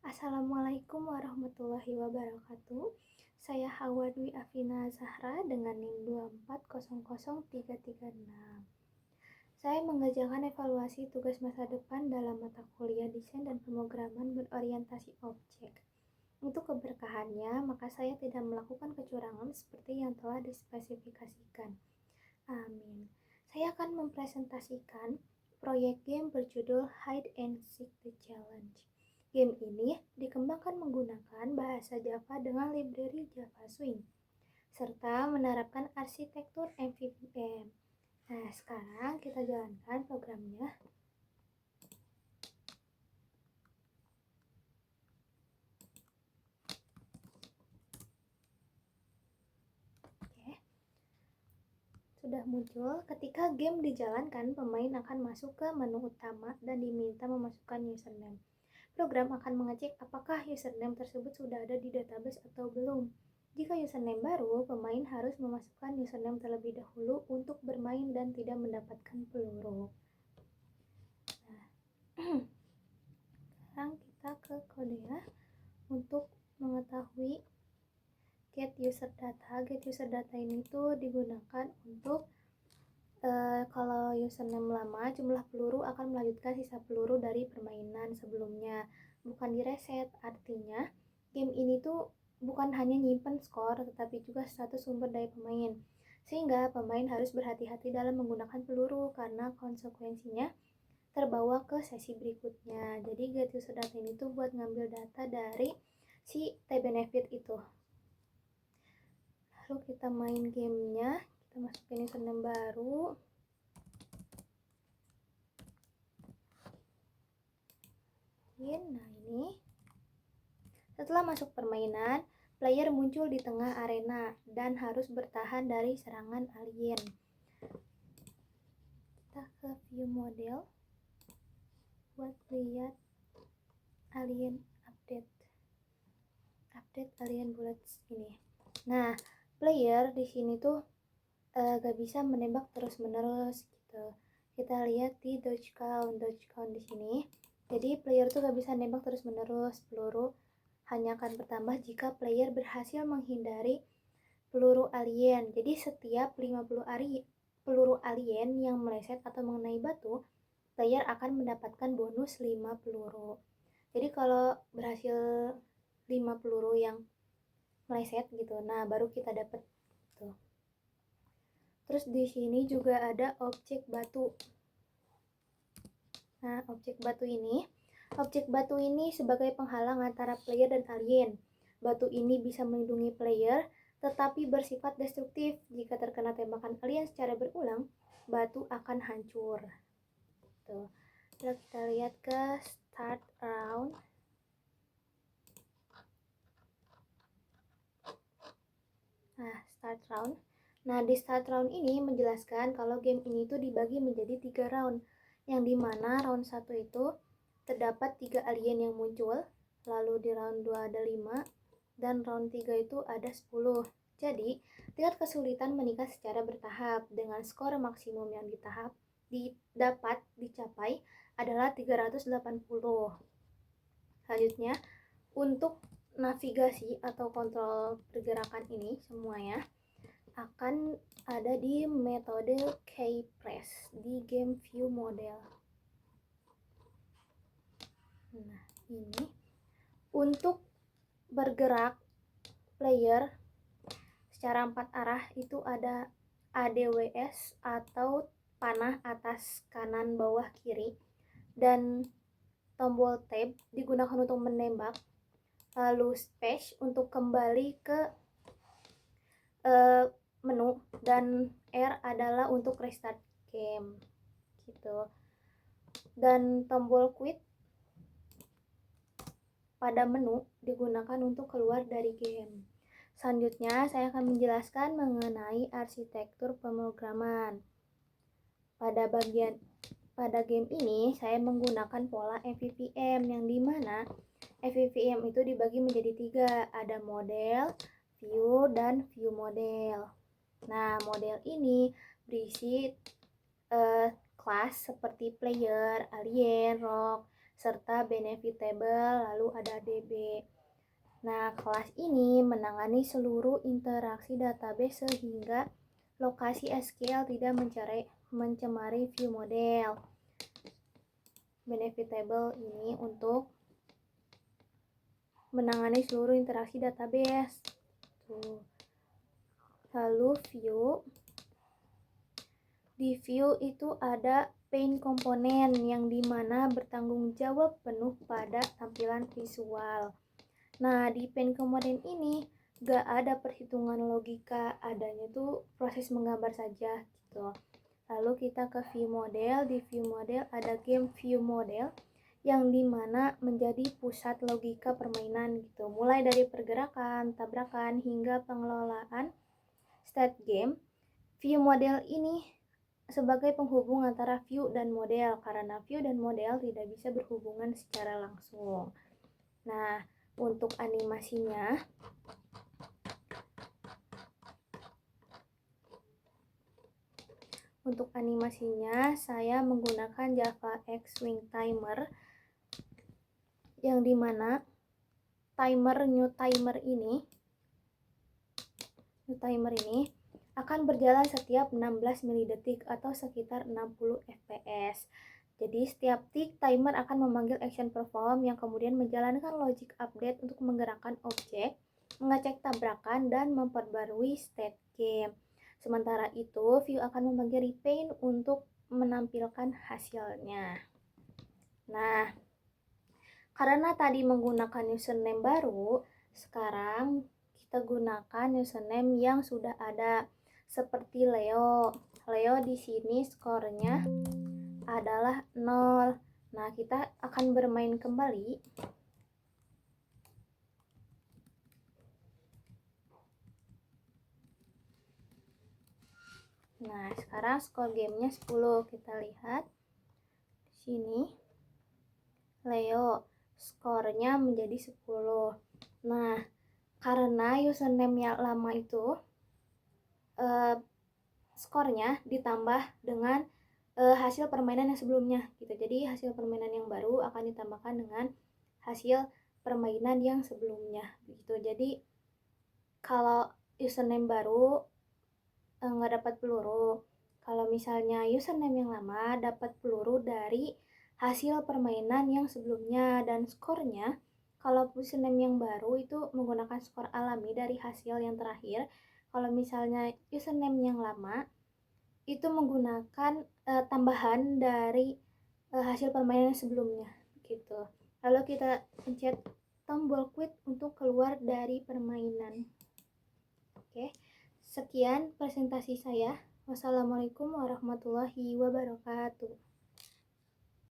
Assalamualaikum warahmatullahi wabarakatuh. Saya Hawa Dwi Afina Zahra dengan NIM 2400336. Saya mengerjakan evaluasi tugas masa depan dalam mata kuliah desain dan pemrograman berorientasi objek. Untuk keberkahannya, maka saya tidak melakukan kecurangan seperti yang telah dispesifikasikan. Amin. Saya akan mempresentasikan proyek game berjudul Hide and Seek the Challenge. Game ini dikembangkan menggunakan bahasa Java dengan library Java Swing, serta menerapkan arsitektur MVVM. Nah, sekarang kita jalankan programnya. Oke. Sudah muncul. Ketika game dijalankan, pemain akan masuk ke menu utama dan diminta memasukkan username. Program akan mengecek apakah username tersebut sudah ada di database atau belum. Jika username baru, pemain harus memasukkan username terlebih dahulu untuk bermain dan tidak mendapatkan peluru. Nah, sekarang kita ke kode ya. Untuk mengetahui get user data. Get user data ini tuh digunakan untuk kalau username lama, jumlah peluru akan melanjutkan sisa peluru dari permainan sebelumnya, bukan direset. Artinya, game ini tuh bukan hanya nyimpen skor, tetapi juga status sumber daya pemain. Sehingga pemain harus berhati-hati dalam menggunakan peluru karena konsekuensinya terbawa ke sesi berikutnya. Jadi get user data ini tuh buat ngambil data dari si T-benefit itu. Lalu kita main gamenya. Kita masukin username baru. Nah, ini setelah masuk permainan, player muncul di tengah arena dan harus bertahan dari serangan alien. Kita ke view model buat lihat alien update alien bullets ini. Nah, player di sini tuh gak bisa menembak terus-menerus gitu. Kita lihat di dodge count di sini. Jadi player tuh gak bisa nembak terus-menerus, peluru hanya akan bertambah jika player berhasil menghindari peluru alien. Jadi setiap 50 peluru alien yang meleset atau mengenai batu, player akan mendapatkan bonus 5 peluru. Jadi kalau berhasil 5 peluru yang meleset gitu, nah baru kita dapat tuh. Terus di sini juga ada objek batu. Nah, objek batu ini sebagai penghalang antara player dan alien. Batu ini bisa melindungi player, tetapi bersifat destruktif. Jika terkena tembakan alien secara berulang, batu akan hancur. Tuh. Lalu kita lihat ke start round. Nah, di start round ini menjelaskan kalau game ini tuh dibagi menjadi 3 round, yang dimana round 1 itu terdapat 3 alien yang muncul, lalu di round 2 ada 5, dan round 3 itu ada 10. Jadi, tingkat kesulitan meningkat secara bertahap dengan skor maksimum yang dapat dicapai adalah 380. Selanjutnya, untuk navigasi atau kontrol pergerakan ini semuanya akan ada di metode keypress di game view model. Nah, ini untuk bergerak player secara 4 arah itu ada ADWS atau panah atas kanan bawah kiri, dan tombol tab digunakan untuk menembak, lalu space untuk kembali ke menu, dan R adalah untuk restart game gitu. Dan tombol quit pada menu digunakan untuk keluar dari game. Selanjutnya saya akan menjelaskan mengenai arsitektur pemrograman. Pada game ini saya menggunakan pola MVVM, yang dimana MVVM itu dibagi menjadi 3, ada model, view, dan view model. Nah, model ini berisi kelas seperti player, alien, rock, serta benefit table, lalu ada DB. Nah, kelas ini menangani seluruh interaksi database sehingga lokasi SQL tidak mencemari view model. Benefit table ini untuk menangani seluruh interaksi database. Tuh. Lalu view. Di view itu ada paint komponen yang dimana bertanggung jawab penuh pada tampilan visual. Nah, di paint komponen ini gak ada perhitungan logika, adanya tuh proses menggambar saja gitu. Lalu kita ke view model. Di view model ada game view model yang dimana menjadi pusat logika permainan gitu. Mulai dari pergerakan, tabrakan, hingga pengelolaan state game. View model ini sebagai penghubung antara view dan model, karena view dan model tidak bisa berhubungan secara langsung. Nah, untuk animasinya saya menggunakan JavaX Swing Timer, yang dimana new timer ini akan berjalan setiap 16 milidetik atau sekitar 60 fps. Jadi setiap tik timer akan memanggil action perform yang kemudian menjalankan logic update untuk menggerakkan objek, mengecek tabrakan, dan memperbarui state game. Sementara itu, view akan memanggil repaint untuk menampilkan hasilnya. Nah, karena tadi menggunakan username baru, sekarang kita gunakan username yang sudah ada. Seperti Leo di sini skornya adalah 0. Nah, kita akan bermain kembali. Nah, sekarang skor gamenya 10. Kita lihat di sini. Leo skornya menjadi 10. Nah, karena username yang lama itu skornya ditambah dengan hasil permainan yang sebelumnya gitu. Jadi hasil permainan yang baru akan ditambahkan dengan hasil permainan yang sebelumnya gitu. Jadi kalau username baru nggak dapat peluru. Kalau misalnya username yang lama dapat peluru dari hasil permainan yang sebelumnya, dan skornya kalau username yang baru itu menggunakan skor alami dari hasil yang terakhir. Kalau misalnya username yang lama itu menggunakan tambahan dari hasil permainan sebelumnya gitu. Lalu kita pencet tombol quit untuk keluar dari permainan. Oke, sekian presentasi saya. Wassalamualaikum warahmatullahi wabarakatuh.